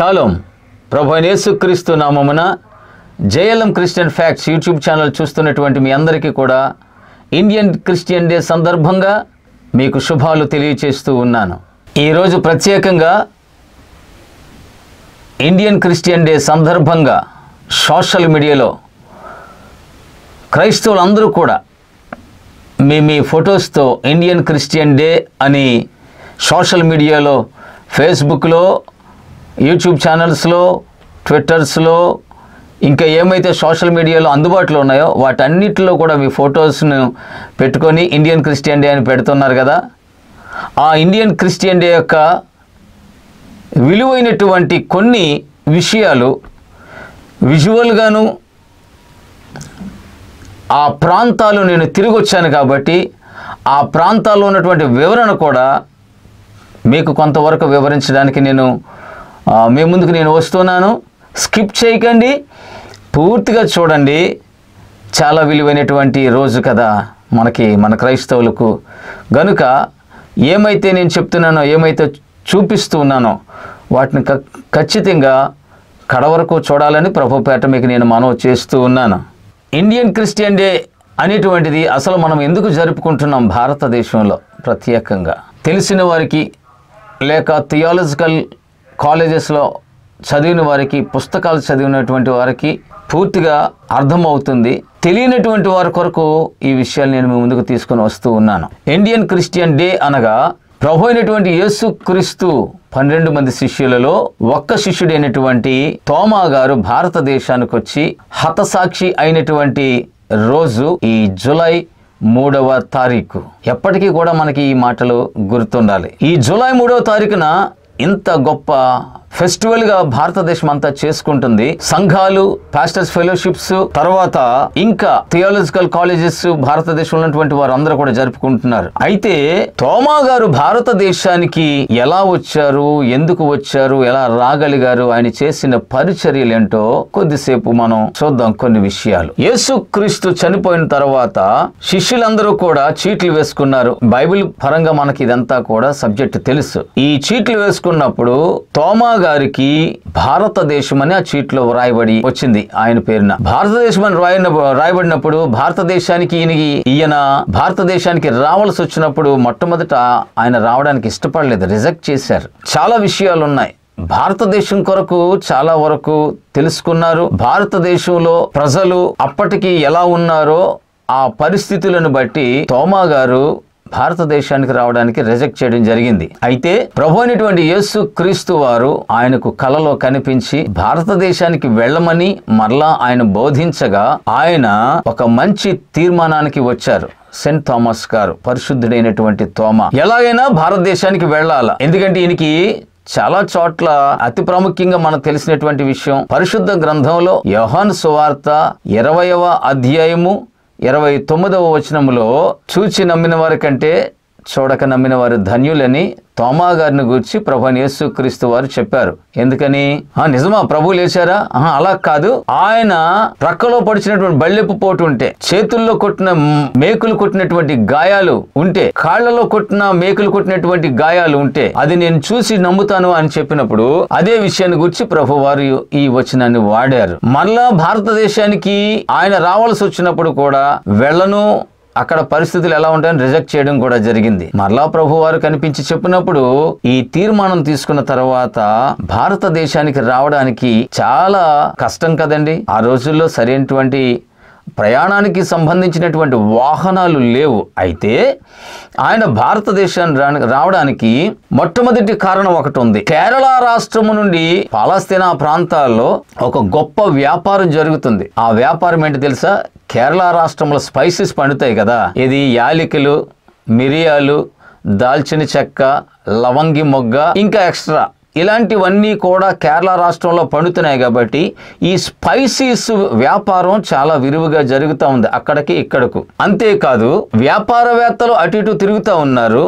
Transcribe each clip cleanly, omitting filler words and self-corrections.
Shalom. ప్రభు అయిన యేసుక్రీస్తు నామమున JLM Christian facts YouTube channel చూస్తున్నటువంటి మీ అందరికీ కూడా ఇండియన్ క్రిస్టియన్ డే సందర్భంగా మీకు శుభాలు తెలియచేస్తూ ఉన్నాను. ఈరోజు ప్రత్యేకంగా ఇండియన్ క్రిస్టియన్ డే సందర్భంగా సోషల్ మీడియాలో క్రైస్తవులందరూ కూడా మీ ఫొటోస్తో ఇండియన్ క్రిస్టియన్ డే అని సోషల్ మీడియాలో ఫేస్బుక్లో, యూట్యూబ్ ఛానల్స్లో, ట్విట్టర్స్లో, ఇంకా ఏమైతే సోషల్ మీడియాలో అందుబాటులో ఉన్నాయో వాటన్నిటిలో కూడా మీ ఫొటోస్ను పెట్టుకొని ఇండియన్ క్రిస్టియన్ డే అని పెడుతున్నారు కదా. ఆ ఇండియన్ క్రిస్టియన్ డే యొక్క విలువైనటువంటి కొన్ని విషయాలు విజువల్గాను ఆ ప్రాంతాలు నేను తిరిగి వచ్చాను కాబట్టి ఆ ప్రాంతాల్లో ఉన్నటువంటి వివరణ కూడా మీకు కొంతవరకు వివరించడానికి నేను మీ ముందుకు నేను వస్తున్నాను. స్కిప్ చేయకండి, పూర్తిగా చూడండి. చాలా విలువైనటువంటి రోజు కదా మన క్రైస్తవులకు. గనుక ఏమైతే నేను చెప్తున్నానో, ఏమైతే చూపిస్తూ ఉన్నానో వాటిని ఖచ్చితంగా కడవరకు చూడాలని ప్రభుపేట మీకు నేను మనవి చేస్తూ ఉన్నాను. ఇండియన్ క్రిస్టియన్ డే అనేటువంటిది అసలు మనం ఎందుకు జరుపుకుంటున్నాం భారతదేశంలో ప్రత్యేకంగా తెలిసిన వారికి, లేక థియాలజికల్ కాలేజెస్లో చదివిన వారికి, పుస్తకాలు చదివినటువంటి వారికి పూర్తిగా అర్థమవుతుంది. తెలియనటువంటి వారి కొరకు ఈ విషయాలు నేను మీ ముందుకు తీసుకొని వస్తూ ఉన్నాను. ఇండియన్ క్రిస్టియన్ డే అనగా ప్రభు అయినటువంటి యేసుక్రీస్తు 12 మంది శిష్యులలో ఒక్క శిష్యుడైనటువంటి తోమా గారు భారతదేశానికి వచ్చి హతసాక్షి అయినటువంటి రోజు ఈ జూలై 3వ తారీఖు. ఎప్పటికీ కూడా మనకి ఈ మాటలు గుర్తుండాలి. ఈ జూలై 3వ తారీఖున ఇంత గొప్ప ఫెస్టివల్గా భారతదేశం అంతా చేసుకుంటుంది. సంఘాలు, పాస్టర్స్ ఫెలోషిప్స్, తర్వాత ఇంకా థియాలజికల్ కాలేజెస్ భారతదేశంలో ఉన్నటువంటి వారు అందరూ కూడా జరుపుకుంటున్నారు. అయితే తోమా గారు భారతదేశానికి ఎలా వచ్చారు, ఎందుకు వచ్చారు, ఎలా రాగలిగారు, ఆయన చేసిన పరిచర్యలు ఏంటో కొద్దిసేపు మనం చూద్దాం. కొన్ని విషయాలు. యేసుక్రీస్తు చనిపోయిన తర్వాత శిష్యులందరూ కూడా చీట్లు వేసుకున్నారు. బైబిల్ పరంగా మనకి ఇదంతా కూడా సబ్జెక్ట్ తెలుసు. ఈ చీట్లు వేసుకున్నప్పుడు తోమా గారికి భారతదేశం అని ఆ చీట్లో వ్రాయబడి వచ్చింది. ఆయన పేరున భారతదేశం అని రాయబడినప్పుడు భారతదేశానికి ఈయన భారతదేశానికి రావాల్సి వచ్చినప్పుడు మొట్టమొదట ఆయన రావడానికి ఇష్టపడలేదు, రిజెక్ట్ చేశారు. చాలా విషయాలు ఉన్నాయి. భారతదేశం కొరకు చాలా వరకు తెలుసుకున్నారు. భారతదేశంలో ప్రజలు అప్పటికి ఎలా ఉన్నారో ఆ పరిస్థితులను బట్టి తోమా గారు భారతదేశానికి రావడానికి రిజెక్ట్ చేయడం జరిగింది. అయితే ప్రభు అయినటువంటి యేసుక్రీస్తు వారు ఆయనకు కలలో కనిపించి భారతదేశానికి వెళ్ళమని మరలా ఆయన బోధించగా ఆయన ఒక మంచి తీర్మానానికి వచ్చారు. సెయింట్ థామస్ గారు, పరిశుద్ధుడైనటువంటి తోమా, ఎలాగైనా భారతదేశానికి వెళ్ళాలా. ఎందుకంటే ఈయనకి చాలా చోట్ల అతి ప్రాముఖ్యంగా మనకు తెలిసినటువంటి విషయం పరిశుద్ధ గ్రంథంలో యోహాను సువార్త 20వ అధ్యాయము 29వ వచనములో చూచి నమ్మిన వారి కంటే చూడక నమ్మిన వారు ధన్యులని తోమా గారిని గూర్చి ప్రభు యేసుక్రీస్తు వారు చెప్పారు. ఎందుకని? నిజమా ప్రభు లేచారా? అలా కాదు. ఆయన ప్రక్కలో పడిచినటువంటి బళ్ళెపు పోటు ఉంటే, చేతుల్లో కొట్టిన మేకులు కొట్టినటువంటి గాయాలు ఉంటే, కాళ్లలో కొట్టిన మేకులు కొట్టినటువంటి గాయాలు ఉంటే అది నేను చూసి నమ్ముతాను అని చెప్పినప్పుడు అదే విషయాన్ని గురించి ప్రభు వారు ఈ వచనాన్ని వాడారు. మరలా భారతదేశానికి ఆయన రావాల్సి వచ్చినప్పుడు కూడా వెళ్ళను, అక్కడ పరిస్థితులు ఎలా ఉంటాయని రిజెక్ట్ చేయడం కూడా జరిగింది. మరలా ప్రభు వారు కనిపించి చెప్పినప్పుడు ఈ తీర్మానం తీసుకున్న తర్వాత భారతదేశానికి రావడానికి చాలా కష్టం కదండి. ఆ రోజుల్లో సరైనటువంటి ప్రయాణానికి సంబంధించినటువంటి వాహనాలు లేవు. అయితే ఆయన భారతదేశానికి రావడానికి మొట్టమొదటి కారణం ఒకటి ఉంది. కేరళ రాష్ట్రము నుండి పాలస్తీనా ప్రాంతాల్లో ఒక గొప్ప వ్యాపారం జరుగుతుంది. ఆ వ్యాపారం ఏంటి తెలుసా? కేరళ రాష్ట్రంలో స్పైసెస్ పండుతాయి కదా. ఇది యాలకులు, మిరియాలు, దాల్చిన చెక్క, లవంగి మొగ్గ, ఇంకా ఎక్స్ట్రా ఇలాంటివన్నీ కూడా కేరళ రాష్ట్రంలో పండుతున్నాయి. కాబట్టి ఈ స్పైసీస్ వ్యాపారం చాలా విరివిగా జరుగుతూ ఉంది అక్కడికి ఇక్కడకు. అంతేకాదు వ్యాపారవేత్తలు అటు ఇటు తిరుగుతూ ఉన్నారు.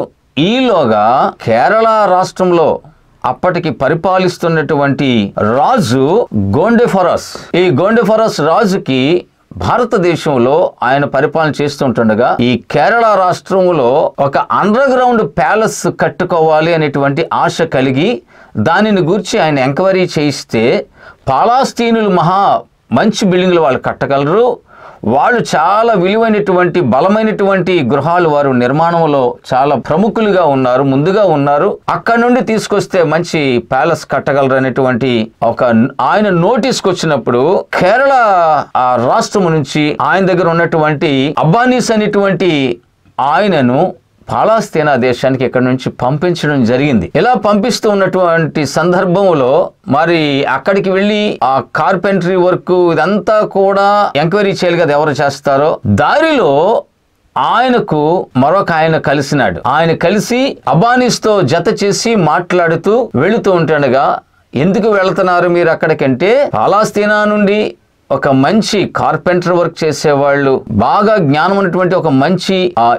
ఈలోగా కేరళ రాష్ట్రంలో అప్పటికి పరిపాలిస్తున్నటువంటి రాజు గోండెఫరస్, ఈ గోండెఫరస్ రాజుకి భారతదేశంలో ఆయన పరిపాలన చేస్తుంటుండగా ఈ కేరళ రాష్ట్రంలో ఒక అండర్ గ్రౌండ్ ప్యాలెస్ కట్టుకోవాలి అనేటువంటి ఆశ కలిగి దానిని గురించి ఆయన ఎంక్వైరీ చేయిస్తే పాలస్తీనులు మంచి బిల్డింగ్లు వాళ్ళు కట్టగలరు, వాళ్ళు చాలా విలువైనటువంటి బలమైనటువంటి గృహాలు వారు నిర్మాణంలో చాలా ప్రముఖులుగా ఉన్నారు, ముందుగా ఉన్నారు, అక్కడ నుండి తీసుకొస్తే మంచి ప్యాలెస్ కట్టగలరు అనేటువంటి ఒక ఆయన నోటీస్కి వచ్చినప్పుడు కేరళ రాష్ట్రం నుంచి ఆయన దగ్గర ఉన్నటువంటి అబ్బానీస్ అనేటువంటి ఆయనను పాలస్తీనా దేశానికి ఇక్కడి నుంచి పంపించడం జరిగింది. ఇలా పంపిస్తూ ఉన్నటువంటి సందర్భంలో మరి అక్కడికి వెళ్ళి ఆ కార్పెంటరీ వర్క్ ఇదంతా కూడా ఎంక్వైరీ చేయాలి కదా, ఎవరు చేస్తారో. దారిలో ఆయనకు మరొక ఆయన కలిసినాడు. ఆయన కలిసి అబ్బానీస్తో జత చేసి మాట్లాడుతూ వెళుతూ ఉంటుండగా, ఎందుకు వెళుతున్నారు మీరు అక్కడికంటే, పాలస్తీనా నుండి ఒక మంచి కార్పెంటర్ వర్క్ చేసేవాళ్ళు, బాగా జ్ఞానం ఉన్నటువంటి ఒక మంచి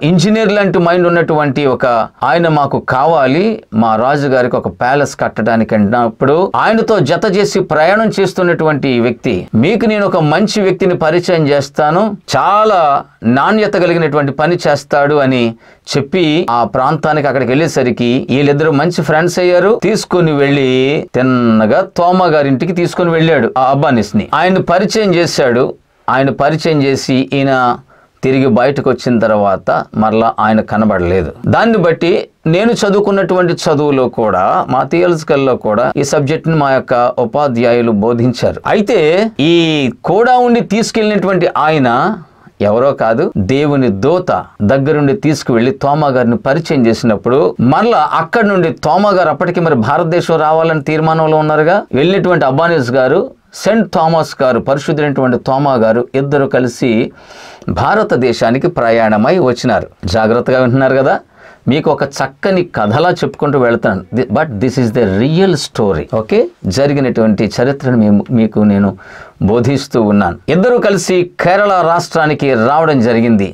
ఇంజనీర్ లాంటి మైండ్ ఉన్నటువంటి ఒక ఆయన మాకు కావాలి, మా రాజుగారికి ఒక ప్యాలెస్ కట్టడానికి అన్నప్పుడు ఆయనతో జత చేసి ప్రయాణం చేస్తున్నటువంటి వ్యక్తి, మీకు నేను ఒక మంచి వ్యక్తిని పరిచయం చేస్తాను, చాలా నాణ్యత కలిగినటువంటి పని చేస్తాడు అని చెప్పి ఆ ప్రాంతానికి అక్కడికి వెళ్ళేసరికి వీళ్ళిద్దరు మంచి ఫ్రెండ్స్ అయ్యారు. తీసుకుని వెళ్ళి తిన్నగా తోమా గారింటికి తీసుకుని వెళ్ళాడు ఆ అబ్బానీస్ ని. ఆయన పరిచయం చేశాడు. ఆయన పరిచయం చేసి ఈయన తిరిగి బయటకు వచ్చిన తర్వాత మరలా ఆయన కనబడలేదు. దాన్ని బట్టి నేను చదువుకున్నటువంటి చదువులో కూడా మా థియాలజికల్లో కూడా ఈ సబ్జెక్ట్ ని మా యొక్క ఉపాధ్యాయులు బోధించారు. అయితే ఈ కూడా ఉండి తీసుకెళ్ళినటువంటి ఆయన ఎవరో కాదు, దేవుని దూత దగ్గరుండి తీసుకువెళ్లి తోమా గారిని పరిచయం చేసినప్పుడు మరలా అక్కడి నుండి తోమా గారు అప్పటికి మరి భారతదేశం రావాలని తీర్మానంలో ఉన్నారుగా, వెళ్ళినటువంటి అబ్బానీస్ గారు, సెయింట్ థామస్ గారు, పరిశుద్ధులైనటువంటి తోమా గారు ఇద్దరు కలిసి భారతదేశానికి ప్రయాణమై వచ్చినారు. జాగ్రత్తగా వింటున్నారు కదా, మీకు ఒక చక్కని కథలా చెప్పుకుంటూ వెళ్తాను, but this is the real story. Okay, జరిగినటువంటి చరిత్రను మీకు నేను బోధిస్తూ ఉన్నాను. ఇద్దరు కలిసి కేరళ రాష్ట్రానికి రావడం జరిగింది.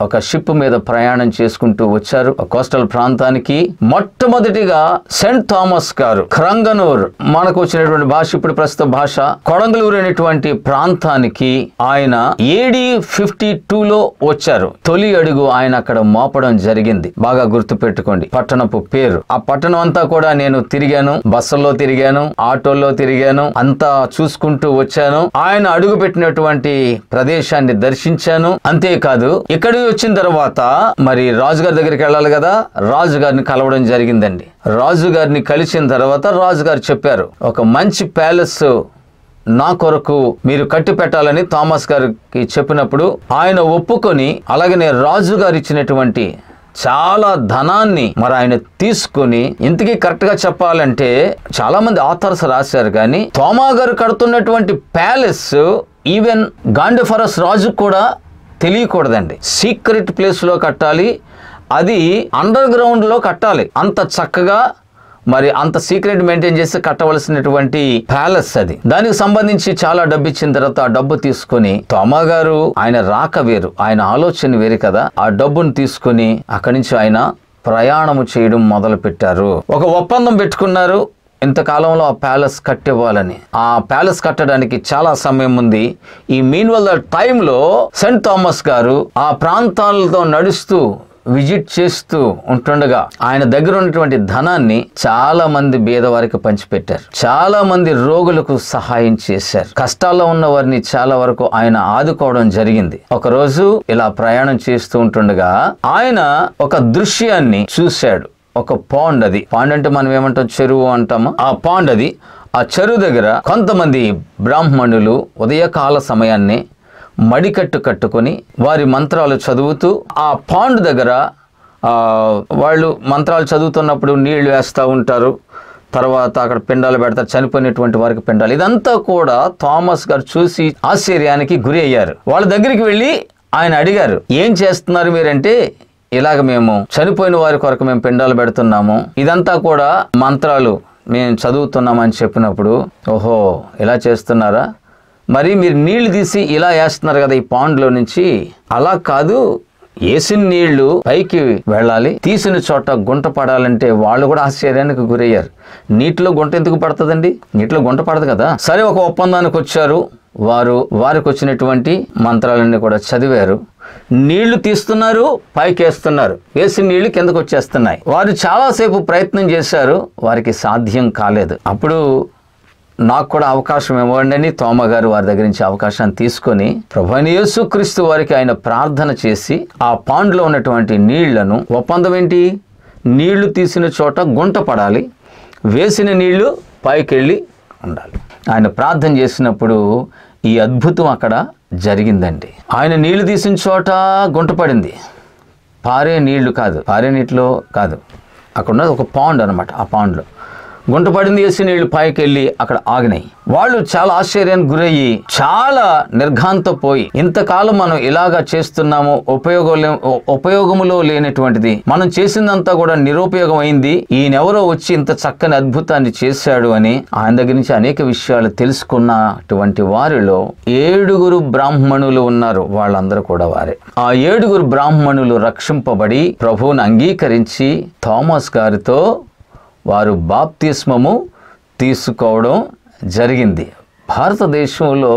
ఒక షిప్ మీద ప్రయాణం చేసుకుంటూ వచ్చారు కోస్టల్ ప్రాంతానికి. మొట్టమొదటిగా సెయింట్ థామస్ గారు క్రంగనూర్, మనకు వచ్చినటువంటి భాష ఇప్పుడు ప్రస్తుత భాష కొడంగలూరు అనేటువంటి ప్రాంతానికి ఆయన AD 52లో వచ్చారు. తొలి అడుగు ఆయన అక్కడ మోపడం జరిగింది. బాగా గుర్తు పెట్టుకోండి పట్టణపు పేరు. ఆ పట్టణం అంతా కూడా నేను తిరిగాను, బస్సుల్లో తిరిగాను, ఆటోల్లో తిరిగాను, అంతా చూసుకుంటూ వచ్చాను. ఆయన అడుగు పెట్టినటువంటి ప్రదేశాన్ని దర్శించాను. అంతేకాదు ఇక్కడికి వచ్చిన తర్వాత మరి రాజుగారి దగ్గరికి వెళ్ళాలి కదా, రాజుగారిని కలవడం జరిగిందండి. రాజుగారిని కలిసిన తర్వాత రాజుగారు చెప్పారు, ఒక మంచి ప్యాలెస్ నా కొరకు మీరు కట్టి పెట్టాలని థామస్ గారికి చెప్పినప్పుడు ఆయన ఒప్పుకొని, అలాగనే రాజుగారు ఇచ్చినటువంటి చాలా ధనాన్ని మరి ఆయన తీసుకుని, ఇంతకీ కరెక్ట్ గా చెప్పాలంటే చాలా మంది ఆథర్స్ రాశారు కానీ తోమా గారు కడుతున్నటువంటి ప్యాలెస్ ఈవెన్ గాండిఫరస్ రాజు కూడా తెలియకూడదండి. సీక్రెట్ ప్లేస్ లో కట్టాలి, అది అండర్ గ్రౌండ్ లో కట్టాలి. అంత చక్కగా మరి అంత సీక్రెట్ మెయింటైన్ చేసి కట్టవలసినటువంటి ప్యాలెస్ అది. దానికి సంబంధించి చాలా డబ్బు ఇచ్చిన తర్వాత ఆ డబ్బు తీసుకుని తోమా గారు, ఆయన రాక వేరు, ఆయన ఆలోచన వేరు కదా, ఆ డబ్బును తీసుకుని అక్కడి నుంచి ఆయన ప్రయాణము చేయడం మొదలు పెట్టారు. ఒక ఒప్పందం పెట్టుకున్నారు, ఇంతకాలంలో ఆ ప్యాలెస్ కట్టివ్వాలని. ఆ ప్యాలెస్ కట్టడానికి చాలా సమయం ఉంది. ఈ మీన్వల్ టైంలో సెయింట్ థామస్ గారు ఆ ప్రాంతాలతో నడుస్తూ విజిట్ చేస్తూ ఉంటుండగా ఆయన దగ్గర ఉన్నటువంటి ధనాన్ని చాలా మంది బీదవారికి పంచిపెట్టారు. చాలా మంది రోగులకు సహాయం చేశారు. కష్టాల్లో ఉన్న వారిని చాలా వరకు ఆయన ఆదుకోవడం జరిగింది. ఒక రోజు ఇలా ప్రయాణం చేస్తూ ఉంటుండగా ఆయన ఒక దృశ్యాన్ని చూశాడు. ఒక పాండ్, అది పాండ్ అంటే మనం ఏమంటాం, చెరువు అంటాము. ఆ పాండ్ అది. ఆ చెరువు దగ్గర కొంతమంది బ్రాహ్మణులు ఉదయకాల సమయాన్ని మడికట్టు కట్టుకొని వారి మంత్రాలు చదువుతూ ఆ పాండ్ దగ్గర వాళ్ళు మంత్రాలు చదువుతున్నప్పుడు నీళ్లు వేస్తూ ఉంటారు. తర్వాత అక్కడ పిండాలు పెడతారు, చనిపోయినటువంటి వారికి పిండాలు. ఇదంతా కూడా థామస్ గారు చూసి ఆశ్చర్యానికి గురి అయ్యారు. వాళ్ళ దగ్గరికి వెళ్ళి ఆయన అడిగారు, ఏం చేస్తున్నారు మీరంటే, ఇలాగ మేము చనిపోయిన వారి కొరకు మేము పిండాలు పెడుతున్నాము, ఇదంతా కూడా మంత్రాలు మేము చదువుతున్నామని చెప్పినప్పుడు, ఓహో ఇలా చేస్తున్నారా, మరి మీరు నీళ్లు తీసి ఇలా వేస్తున్నారు కదా ఈ పాండ్లో నుంచి, అలా కాదు, వేసిన నీళ్లు పైకి వెళ్ళాలి, తీసిన చోట గుంట పడాలంటే వాళ్ళు కూడా ఆశ్చర్యానికి గురయ్యారు. నీటిలో గుంట ఎందుకు పడుతుందండి, నీటిలో గుంట పడదు కదా. సరే, ఒక ఒప్పందానికి వచ్చారు. వారికి వచ్చినటువంటి మంత్రాలన్నీ కూడా చదివారు. నీళ్లు తీస్తున్నారు, పైకేస్తున్నారు, వేసిన నీళ్లు కిందకు వచ్చేస్తున్నాయి. వారు చాలాసేపు ప్రయత్నం చేశారు, వారికి సాధ్యం కాలేదు. అప్పుడు నాకు కూడా అవకాశం ఇవ్వండి అని తోమా గారు వారి దగ్గర నుంచి అవకాశాన్ని తీసుకొని ప్రభువైన యేసుక్రీస్తు వారికి ఆయన ప్రార్థన చేసి ఆ పాండ్లో ఉన్నటువంటి నీళ్లను, ఒప్పందం ఏంటి, నీళ్లు తీసిన చోట గుంట పడాలి, వేసిన నీళ్లు పైకెళ్ళి ఉండాలి. ఆయన ప్రార్థన చేసినప్పుడు ఈ అద్భుతం అక్కడ జరిగిందండి. ఆయన నీళ్లు తీసిన చోట గుంట పడింది. పారే నీళ్లు కాదు, పారే నీటిలో కాదు, అక్కడ ఉన్నది ఒక పాండ్ అనమాట. ఆ పాండ్లో గుంట పడింది, వేసి నీళ్లు పైకి వెళ్ళి అక్కడ ఆగినాయి. వాళ్ళు చాలా ఆశ్చర్యానికి గురయ్యి చాలా నిర్ఘాంతపోయి, ఇంతకాలం మనం ఇలాగా చేస్తున్నాము, ఉపయోగములో లేనటువంటిది, మనం చేసిందంతా కూడా నిరుపయోగం అయింది, ఈయనెవరో వచ్చి ఇంత చక్కని అద్భుతాన్ని చేశాడు అని ఆయన దగ్గర నుంచి అనేక విషయాలు తెలుసుకున్నటువంటి వారిలో 7 బ్రాహ్మణులు ఉన్నారు. వాళ్ళందరూ కూడా వారే. ఆ 7 బ్రాహ్మణులు రక్షింపబడి ప్రభువును అంగీకరించి థామస్ గారితో వారు బాప్తిస్మము తీసుకోవడం జరిగింది. భారతదేశంలో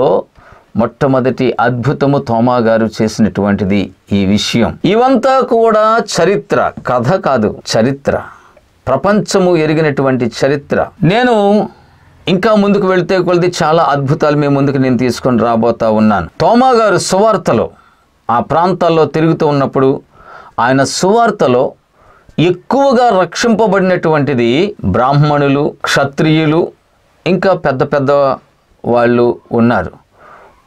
మొట్టమొదటి అద్భుతము తోమా గారు చేసినటువంటిది ఈ విషయం. ఇవంతా కూడా చరిత్ర, కథ కాదు, చరిత్ర, ప్రపంచము ఎరిగినటువంటి చరిత్ర. నేను ఇంకా ముందుకు వెళ్తే కొలది చాలా అద్భుతాలు మీ ముందుకు నేను తీసుకొని రాబోతా ఉన్నాను. తోమా గారు సువార్తలో ఆ ప్రాంతాల్లో తిరుగుతూ ఉన్నప్పుడు ఆయన సువార్తలో ఎక్కువగా రక్షింపబడినటువంటిది బ్రాహ్మణులు, క్షత్రియులు, ఇంకా పెద్ద పెద్ద వాళ్ళు ఉన్నారు.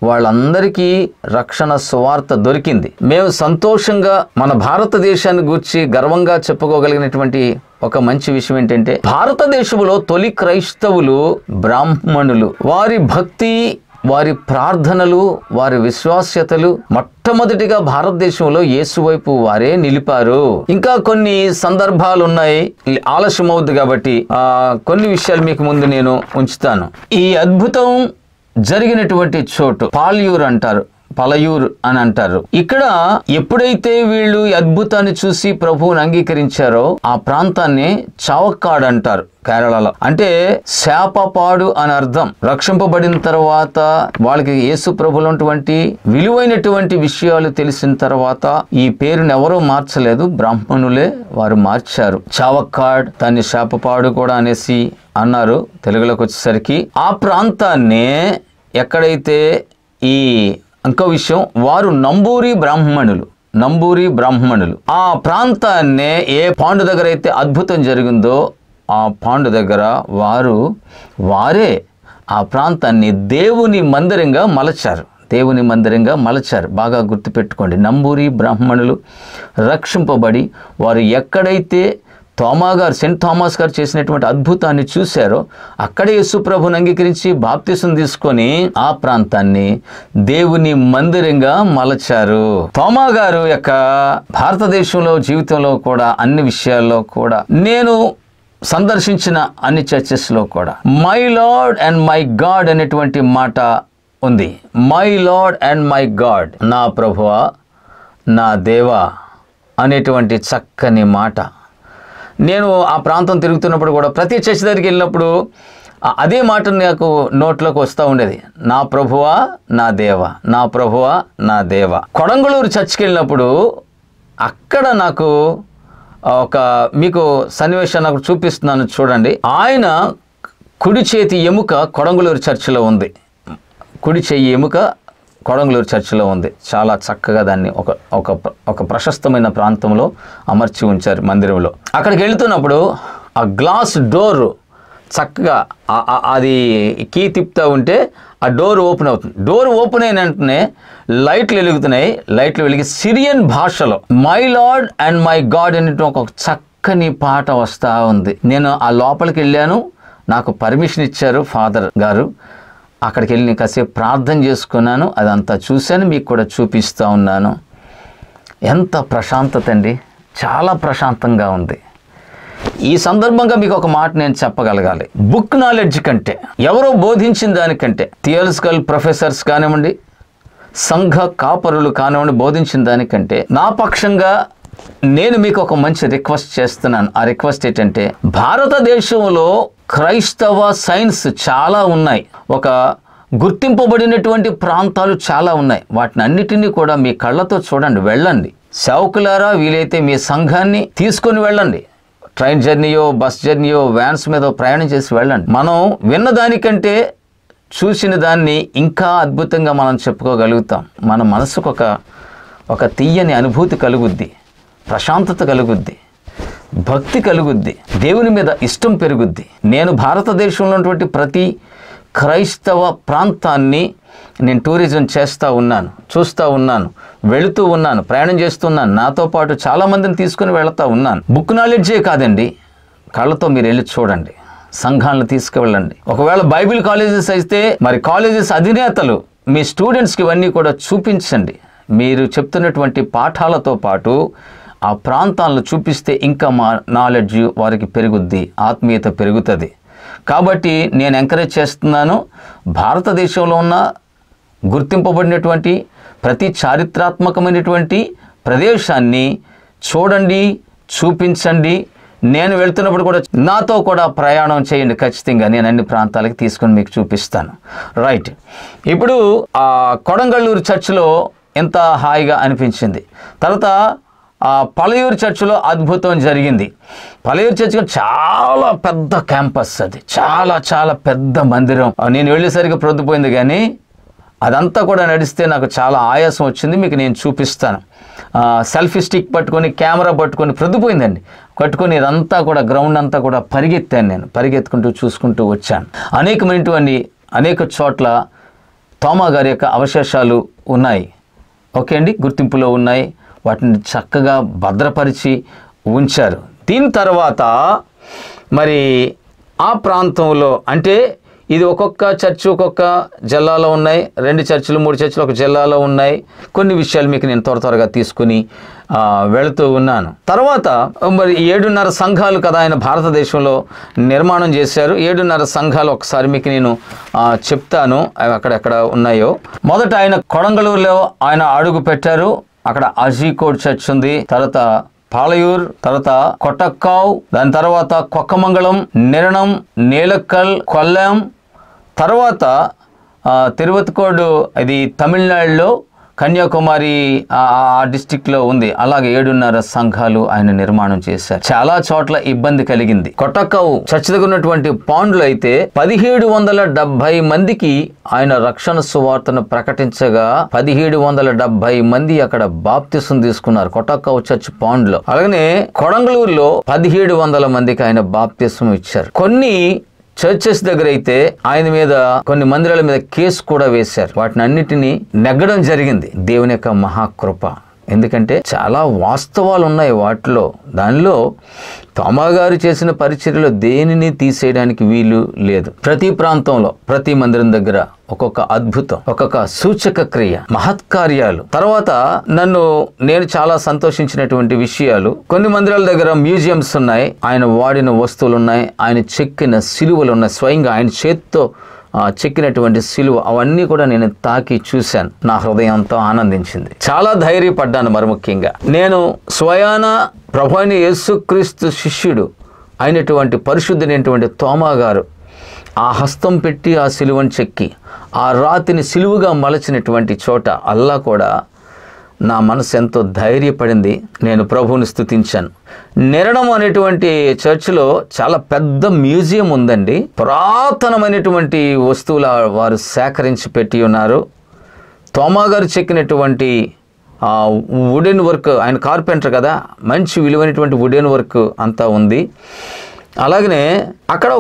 వాళ్ళందరికీ రక్షణ సువార్త దొరికింది. మేము సంతోషంగా మన భారతదేశాన్ని గురించి గర్వంగా చెప్పుకోగలిగినటువంటి ఒక మంచి విషయం ఏంటంటే, భారతదేశంలో తొలి క్రైస్తవులు బ్రాహ్మణులు. వారి భక్తి, వారి ప్రార్థనలు, వారి విశ్వాస్యతలు మొట్టమొదటిగా భారతదేశంలో యేసు వైపు వారే నిలిపారు. ఇంకా కొన్ని సందర్భాలు ఉన్నాయి, ఆలస్యం అవుతుంది కాబట్టి కొన్ని విషయాలు మీకు ముందు నేను ఉంచుతాను. ఈ అద్భుతం జరిగినటువంటి చోటు పాల్యూర్ అంటారు, పలయూర్ అని అంటారు. ఇక్కడ ఎప్పుడైతే వీళ్ళు ఈ అద్భుతాన్ని చూసి ప్రభువుని అంగీకరించారో ఆ ప్రాంతాన్ని చావక్కాడ్ అంటారు కేరళలో. అంటే శాపపాడు అని అర్థం. రక్షింపబడిన తర్వాత వాళ్ళకి యేసు ప్రభువులటువంటి విలువైనటువంటి విషయాలు తెలిసిన తర్వాత ఈ పేరుని ఎవరో మార్చలేదు, బ్రాహ్మణులే వారు మార్చారు. చావక్కాడ్, దాన్ని శాపపాడు కూడా అనేసి అన్నారు తెలుగులోకి వచ్చేసరికి. ఆ ప్రాంతాన్నే ఎక్కడైతే ఈ ఇంకో విషయం, వారు నంబూరి బ్రాహ్మణులు. ఆ ప్రాంతాన్నే ఏ పాండు దగ్గర అయితే అద్భుతం జరిగిందో ఆ పాండు దగ్గర వారే ఆ ప్రాంతాన్ని దేవుని మందిరంగా మలచారు. బాగా గుర్తుపెట్టుకోండి. నంబూరి బ్రాహ్మణులు రక్షింపబడి వారు ఎక్కడైతే సెయింట్ థామస్ గారు చేసినటువంటి అద్భుతాన్ని చూశారో అక్కడే యేసు ప్రభువుని అంగీకరించి బాప్తిసం తీసుకొని ఆ ప్రాంతాన్ని దేవుని మందిరంగా మలచారు. తోమా గారు యొక్క భారతదేశంలో జీవితంలో కూడా అన్ని విషయాల్లో కూడా నేను సందర్శించిన అన్ని చర్చెస్లో కూడా my lord and my God అనేటువంటి మాట ఉంది. My lord and my God, నా ప్రభువా, నా దేవా అనేటువంటి చక్కని మాట. నేను ఆ ప్రాంతం తిరుగుతున్నప్పుడు కూడా ప్రతి చర్చ్ దగ్గరికి వెళ్ళినప్పుడు అదే మాట నాకు నోట్లోకి వస్తూ ఉండేది, నా ప్రభువా, నా దేవా, నా ప్రభువా, నా దేవా. కొడంగళూరు చర్చ్కి వెళ్ళినప్పుడు అక్కడ నాకు మీకు సన్నివేశాన్ని నాకు చూపిస్తున్నాను చూడండి. ఆయన కుడి చేతి ఎముక కొడంగళూరు చర్చిలో ఉంది. కుడి చెయ్యి ఎముక కొడంగళూరు చర్చిలో ఉంది. చాలా చక్కగా దాన్ని ఒక ప్రశస్తమైన ప్రాంతంలో అమర్చి ఉంచారు మందిరంలో. అక్కడికి వెళుతున్నప్పుడు ఆ గ్లాస్ డోర్ చక్కగా అది కీ తిప్పుతూ ఉంటే ఆ డోర్ ఓపెన్ అవుతుంది. డోర్ ఓపెన్ అయిన వెంటనే లైట్లు వెలుగుతున్నాయి. లైట్లు వెలిగి సిరియన్ భాషలో my lord and my God అనే ఒక చక్కని పాట వస్తూ ఉంది. నేను ఆ లోపలికి వెళ్ళాను, నాకు పర్మిషన్ ఇచ్చారు ఫాదర్ గారు. అక్కడికి వెళ్ళి కాసేపు ప్రార్థన చేసుకున్నాను, అదంతా చూశాను, మీకు కూడా చూపిస్తూ ఉన్నాను. ఎంత ప్రశాంతత అండి, చాలా ప్రశాంతంగా ఉంది. ఈ సందర్భంగా మీకు ఒక మాట నేను చెప్పగలగాలి. బుక్ నాలెడ్జ్ కంటే, ఎవరో బోధించిన దానికంటే, థియాలజికల్ ప్రొఫెసర్స్ కానివ్వండి, సంఘ కాపరులు కానివ్వండి, బోధించిన దానికంటే నా పక్షంగా నేను మీకు ఒక మంచి రిక్వెస్ట్ చేస్తున్నాను. ఆ రిక్వెస్ట్ ఏంటంటే, భారతదేశంలో క్రైస్తవ సైన్స్ చాలా ఉన్నాయి. ఒక గుర్తింపబడినటువంటి ప్రాంతాలు చాలా ఉన్నాయి. వాటిని అన్నిటినీ కూడా మీ కళ్ళతో చూడండి, వెళ్ళండి. సేవకులారా, వీలైతే మీ సంఘాన్ని తీసుకొని వెళ్ళండి. ట్రైన్ జర్నీయో, బస్ జర్నీయో, వ్యాన్స్ మీద ప్రయాణం చేసి వెళ్ళండి. మనం విన్న దానికంటే చూసిన దాన్ని ఇంకా అద్భుతంగా మనం చెప్పుకోగలుగుతాం. మన మనసుకు ఒక తీయని అనుభూతి కలుగుద్ది, ప్రశాంతత కలుగుద్ది, భక్తి కలుగుద్ది, దేవుని మీద ఇష్టం పెరుగుద్ది. నేను భారతదేశంలో ఉన్నటువంటి ప్రతి క్రైస్తవ ప్రాంతాన్ని నేను టూరిజం చేస్తూ ఉన్నాను, చూస్తూ ఉన్నాను, వెళుతూ ఉన్నాను, ప్రయాణం చేస్తున్నాను. నాతో పాటు చాలామందిని తీసుకుని వెళుతూ ఉన్నాను. బుక్ నాలెడ్జే కాదండి, కళ్ళతో మీరు వెళ్ళి చూడండి, సంఘాలను తీసుకువెళ్ళండి. ఒకవేళ బైబిల్ కాలేజెస్ అయితే మరి కాలేజెస్ అధినేతలు మీ స్టూడెంట్స్కి ఇవన్నీ కూడా చూపించండి. మీరు చెప్తున్నటువంటి పాఠాలతో పాటు ఆ ప్రాంతాలను చూపిస్తే ఇంకా మా నాలెడ్జ్ వారికి పెరుగుద్ది, ఆత్మీయత పెరుగుతుంది. కాబట్టి నేను ఎంకరేజ్ చేస్తున్నాను, భారతదేశంలో ఉన్న గుర్తింపబడినటువంటి ప్రతి చారిత్రాత్మకమైనటువంటి ప్రదేశాన్ని చూడండి, చూపించండి. నేను వెళ్తున్నప్పుడు కూడా నాతో కూడా ప్రయాణం చేయండి, ఖచ్చితంగా నేను అన్ని ప్రాంతాలకు తీసుకొని మీకు చూపిస్తాను. రైట్, ఇప్పుడు ఆ కొడంగళ్ళూరు చర్చిలో ఎంత హాయిగా అనిపించింది. తర్వాత పలయూరు చర్చిలో అద్భుతం జరిగింది. పలయూరు చర్చి చాలా పెద్ద క్యాంపస్, అది చాలా చాలా పెద్ద మందిరం. నేను వెళ్ళేసరికి ప్రొద్దుపోయింది, కానీ అదంతా కూడా నడిస్తే నాకు చాలా ఆయాసం వచ్చింది. మీకు నేను చూపిస్తాను. సెల్ఫీ స్టిక్ పట్టుకొని, కెమెరా పట్టుకొని ప్రొద్దుపోయిందండి, పట్టుకొని ఇదంతా కూడా గ్రౌండ్ అంతా కూడా పరిగెత్తాను. నేను పరిగెత్తుకుంటూ చూసుకుంటూ వచ్చాను. అనేక చోట్ల తోమా గారి యొక్క అవశేషాలు ఉన్నాయి. ఓకే అండి, గుర్తింపులో ఉన్నాయి. వాటిని చక్కగా భద్రపరిచి ఉంచారు. దీని తర్వాత మరి ఆ ప్రాంతంలో అంటే ఇది ఒక్కొక్క చర్చి ఒక్కొక్క జిల్లాలో ఉన్నాయి. 2 చర్చిలు 3 చర్చిలు ఒక జిల్లాలో ఉన్నాయి. కొన్ని విషయాలు మీకు నేను త్వరగా తీసుకుని వెళుతూ ఉన్నాను. తర్వాత మరి 7.5 సంఘాలు కదా ఆయన భారతదేశంలో నిర్మాణం చేశారు. 7.5 సంఘాలు ఒకసారి మీకు నేను చెప్తాను అవి అక్కడెక్కడ ఉన్నాయో. మొదట ఆయన కొడంగళూరులో ఆయన అడుగు పెట్టారు. అక్కడ అజీకోడ్ చర్చ్ ఉంది. తర్వాత పాలయూర్, తర్వాత కొట్టక్కావ్, దాని తర్వాత కొక్కమంగళం, నిరణం, నీలక్కల్, కొల్లాం, తర్వాత తిరువత్కోడ్, ఇది తమిళనాడులో కన్యాకుమారి ఆ డిస్టిక్లో ఉంది. అలాగే 7.5 సంఘాలు ఆయన నిర్మాణం చేశారు. చాలా చోట్ల ఇబ్బంది కలిగింది. కొట్టక్కావ్ చర్చ్ దగ్గర ఉన్నటువంటి పాండ్లో అయితే 1770 మందికి ఆయన రక్షణ సువార్తను ప్రకటించగా 1770 మంది అక్కడ బాప్తిసం తీసుకున్నారు కొట్టక్కావ్ చర్చ్ పాండ్లో. అలాగనే కొడంగళూరులో 1700 మందికి ఆయన బాప్తిసం ఇచ్చారు. కొన్ని చర్చెస్ దగ్గర అయితే ఆయన మీద, కొన్ని మందిరాల మీద కేసు కూడా వేశారు. వాటిని అన్నిటినీ నెగ్గడం జరిగింది. దేవుని యొక్క మహాకృప. ఎందుకంటే చాలా వాస్తవాలు ఉన్నాయి వాటిలో. దానిలో తోమా గారు చేసిన పరిచర్యలో దేనిని తీసేయడానికి వీలు లేదు. ప్రతి ప్రాంతంలో, ప్రతి మందిరం దగ్గర ఒక్కొక్క అద్భుతం, ఒక్కొక్క సూచక క్రియ, మహత్కార్యాలు. తర్వాత నేను చాలా సంతోషించినటువంటి విషయాలు, కొన్ని మందిరాల దగ్గర మ్యూజియంస్ ఉన్నాయి, ఆయన వాడిన వస్తువులు ఉన్నాయి, ఆయన చెక్కిన సిలువలు ఉన్నాయి, స్వయంగా ఆయన చేత్తో చెక్కినటువంటి సిలువ, అవన్నీ కూడా నేను తాకి చూశాను. నా హృదయం ఎంతో ఆనందించింది. చాలా ధైర్యపడ్డాను. మరి ముఖ్యంగా నేను స్వయాన ప్రభువైన యేసుక్రీస్తు శిష్యుడు అయినటువంటి పరిశుద్ధుడైనటువంటి తోమా గారు ఆ హస్తం పెట్టి ఆ సిలువను చెక్కి ఆ రాతిని సిలువగా మలచినటువంటి చోట అల్లా కూడా నా మనసు ఎంతో ధైర్యపడింది. నేను ప్రభువుని స్తుతించాను. నిరణం అనేటువంటి చర్చిలో చాలా పెద్ద మ్యూజియం ఉందండి. పురాతనమైనటువంటి వస్తువుల వారు సేకరించి పెట్టి ఉన్నారు. తోమా గారు చెక్కినటువంటి వుడెన్ వర్క్, ఆయన కార్పెంటర్ కదా, మంచి విలువైనటువంటి వుడెన్ వర్క్ అంతా ఉంది. అలాగనే అక్కడ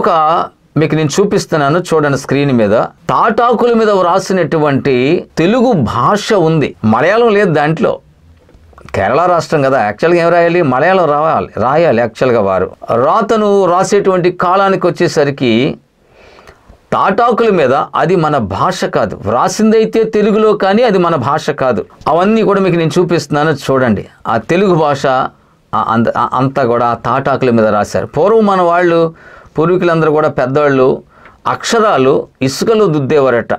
మీకు నేను చూపిస్తున్నాను, చూడండి స్క్రీన్ మీద. తాటాకుల మీద వ్రాసినటువంటి తెలుగు భాష ఉంది. మలయాళం లేదు దాంట్లో. కేరళ రాష్ట్రం కదా, యాక్చువల్గా ఏం రాయాలి? మలయాళం రాయాలి యాక్చువల్గా. వారు రాతను రాసేటువంటి కాలానికి వచ్చేసరికి తాటాకుల మీద అది మన భాష కాదు, వ్రాసిందైతే తెలుగులో, కానీ అది మన భాష కాదు. అవన్నీ కూడా మీకు నేను చూపిస్తున్నాను, చూడండి. ఆ తెలుగు భాష అంతా కూడా ఆ తాటాకుల మీద రాశారు. పూర్వం మన వాళ్ళు, పూర్వీకులందరూ కూడా పెద్దవాళ్ళు అక్షరాలు ఇసుకలో దుద్దేవారట.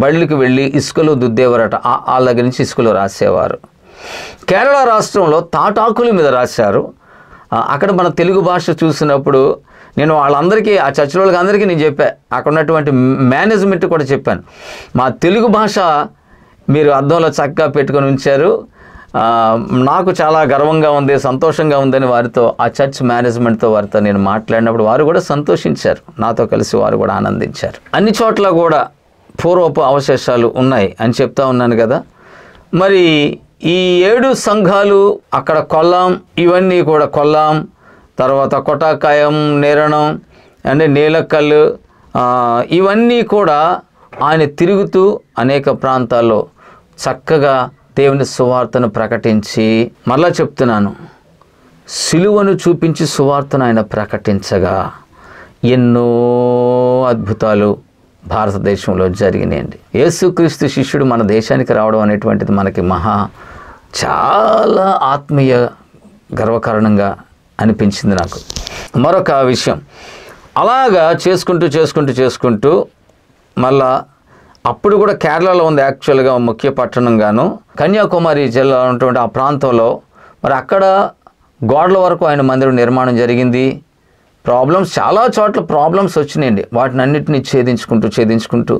బళ్ళకి వెళ్ళి ఇసుకలో దుద్దేవారట. వాళ్ళ దగ్గర నుంచి ఇసుకలో రాసేవారు. కేరళ రాష్ట్రంలో తాటాకుల మీద రాశారు. అక్కడ మన తెలుగు భాష చూసినప్పుడు నేను వాళ్ళందరికీ, ఆ చర్చిల వాళ్ళకి అందరికీ నేను చెప్పాను, అక్కడ ఉన్నటువంటి మేనేజ్మెంట్ కూడా చెప్పాను, మా తెలుగు భాష మీరు అద్దంలో చక్కగా పెట్టుకొని ఉంచారు, నాకు చాలా గర్వంగా ఉంది, సంతోషంగా ఉందని వారితో, ఆ చర్చ్ మేనేజ్మెంట్తో వారితో నేను మాట్లాడినప్పుడు వారు కూడా సంతోషించారు, నాతో కలిసి వారు కూడా ఆనందించారు. అన్ని చోట్ల కూడా పూర్వపు అవశేషాలు ఉన్నాయి అని చెప్తా ఉన్నాను కదా. మరి ఈ 7 సంఘాలు అక్కడ కొల్లాం, ఇవన్నీ కూడా కొల్లాం, తర్వాత కొటాకాయం, నేరణం అంటే నీలకల్లు, ఇవన్నీ కూడా ఆయన తిరుగుతూ అనేక ప్రాంతాల్లో చక్కగా దేవుని సువార్తను ప్రకటించి, మరలా చెప్తున్నాను, సిలువను చూపించి సువార్తను ఆయన ప్రకటించగా ఎన్నో అద్భుతాలు భారతదేశంలో జరిగినాయండి. యేసుక్రీస్తు శిష్యుడు మన దేశానికి రావడం అనేటువంటిది మనకి చాలా ఆత్మీయ గర్వకారణంగా అనిపించింది నాకు. మరొక విషయం, అలాగా చేసుకుంటూ మళ్ళా అప్పుడు కూడా కేరళలో ఉంది యాక్చువల్గా ముఖ్య పట్టణంగాను, కన్యాకుమారి జిల్లా ఉన్నటువంటి ఆ ప్రాంతంలో. మరి అక్కడ గోడల వరకు ఆయన మందిరం నిర్మాణం జరిగింది. చాలా చోట్ల ప్రాబ్లమ్స్ వచ్చినాయండి. వాటిని అన్నింటినీ ఛేదించుకుంటూ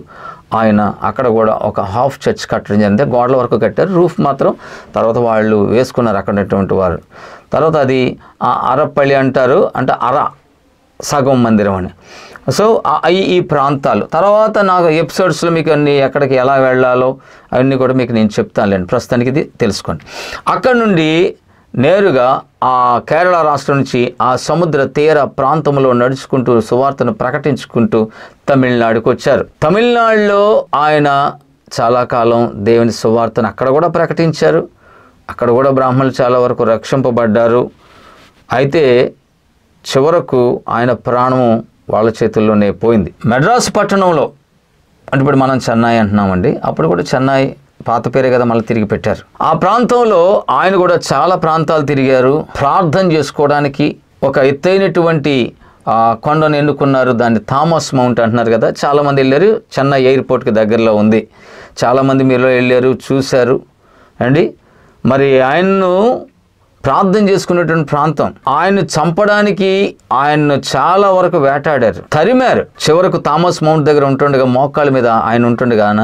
ఆయన అక్కడ కూడా ఒక హాఫ్ చర్చ్ కట్టడం జరిగింది. గోడల వరకు కట్టారు, రూఫ్ మాత్రం తర్వాత వాళ్ళు వేసుకున్నారు అక్కడ ఉన్నటువంటి వారు. తర్వాత అది అరపల్లి అంటారు, అంటే సగం మందిరం అని. సో ఈ ప్రాంతాలు తర్వాత నాకు ఎపిసోడ్స్లో మీకు అన్ని ఎక్కడికి ఎలా వెళ్ళాలో అవన్నీ కూడా మీకు నేను చెప్తానులేండి, ప్రస్తుతానికి ఇది తెలుసుకోండి. అక్కడ నుండి నేరుగా ఆ కేరళ రాష్ట్రం నుంచి ఆ సముద్ర తీర ప్రాంతంలో నడుచుకుంటూ సువార్తను ప్రకటించుకుంటూ తమిళనాడుకు వచ్చారు. తమిళనాడులో ఆయన చాలా కాలం దేవుని సువార్తను అక్కడ కూడా ప్రకటించారు. అక్కడ కూడా బ్రాహ్మణులు చాలా వరకు రక్షింపబడ్డారు. అయితే చివరకు ఆయన ప్రాణము వాళ్ళ చేతుల్లోనే పోయింది. మెడ్రాస్ పట్టణంలో, అంటే ఇప్పుడు మనం చెన్నై అంటున్నామండి, అప్పుడు కూడా చెన్నై పాత పేరే కదా, మళ్ళీ తిరిగి పెట్టారు. ఆ ప్రాంతంలో ఆయన కూడా చాలా ప్రాంతాలు తిరిగారు. ప్రార్థన చేసుకోవడానికి ఒక ఎత్తైనటువంటి కొండను ఎన్నుకున్నారు, దాన్ని థామస్ మౌంట్ అంటున్నారు కదా, చాలామంది వెళ్ళారు. చెన్నై ఎయిర్పోర్ట్కి దగ్గరలో ఉంది, చాలామంది మీరు వెళ్ళారు, చూశారు అండి. మరి ఆయన్ను ప్రార్థన చేసుకునేటువంటి ప్రాంతం, ఆయన్ని చంపడానికి ఆయన్ను చాలా వరకు వేటాడారు, తరిమారు. చివరకు థామస్ మౌంట్ దగ్గర ఉంటుండగా, మోకాళ్ళ మీద ఆయన ఉంటుండగాన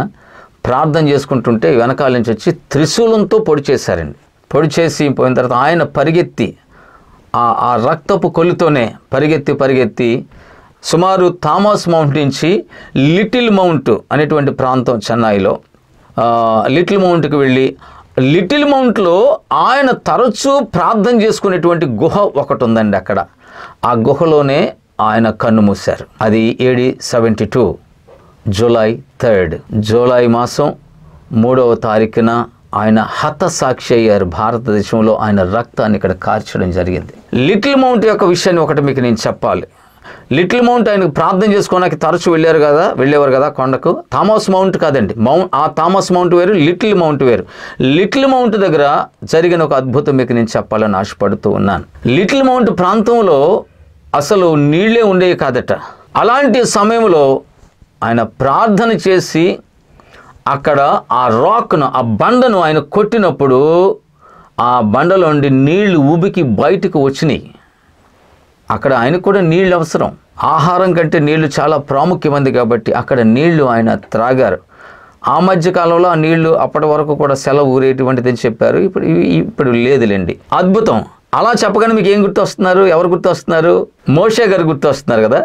ప్రార్థన చేసుకుంటుంటే వెనకాల నుంచి వచ్చి త్రిశూలంతో పొడి చేశారండి. పొడి చేసి పోయిన తర్వాత ఆయన పరిగెత్తి ఆ రక్తపు కొల్లుతోనే పరిగెత్తి సుమారు థామస్ మౌంట్ నుంచి లిటిల్ మౌంట్ అనేటువంటి ప్రాంతం చెన్నైలో, లిటిల్ మౌంట్కి వెళ్ళి, లిటిల్ మౌంట్లో ఆయన తరచూ ప్రార్థన చేసుకునేటువంటి గుహ ఒకటి ఉందండి. అక్కడ ఆ గుహలోనే ఆయన కన్ను మూశారు. అది AD 72 జూలై 3 జూలై మాసం 3వ తారీఖున ఆయన హతసాక్షి అయ్యారు. భారతదేశంలో ఆయన రక్తాన్ని ఇక్కడ కార్చడం జరిగింది. లిటిల్ మౌంట్ యొక్క విషయాన్ని ఒకటి మీకు నేను చెప్పాలి. లిటిల్ మౌంట్ ఆయనకు ప్రార్థన చేసుకోవడానికి తరచూ వెళ్ళేవారు కదా కొండకు. థామస్ మౌంట్ కాదండి, ఆ థామస్ మౌంట్ వేరు, లిటిల్ మౌంట్ వేరు. లిటిల్ మౌంట్ దగ్గర జరిగిన ఒక అద్భుతం మీకు నేను చెప్పాలని ఆశపడుతూ ఉన్నాను. లిటిల్ మౌంట్ ప్రాంతంలో అసలు నీళ్ళే ఉండేవి కాదట. అలాంటి సమయంలో ఆయన ప్రార్థన చేసి అక్కడ ఆ రాక్ను, ఆ బండను ఆయన కొట్టినప్పుడు ఆ బండలో నుండి నీళ్లు ఉబికి బయటకు వచ్చినాయి. అక్కడ ఆయనకు కూడా నీళ్ళు అవసరం, ఆహారం కంటే నీళ్లు చాలా ప్రాముఖ్యమైనది కాబట్టి అక్కడ నీళ్లు ఆయన త్రాగారు. ఆ మధ్యకాలంలో ఆ నీళ్లు అప్పటి వరకు కూడా సెలవు ఊరేటువంటిదని చెప్పారు. ఇప్పుడు లేదులేండి. అద్భుతం. అలా చెప్పగానే మీకు ఏం గుర్తొస్తున్నారు? ఎవరు గుర్తొస్తున్నారు? మోషే గారు గుర్తొస్తున్నారు కదా.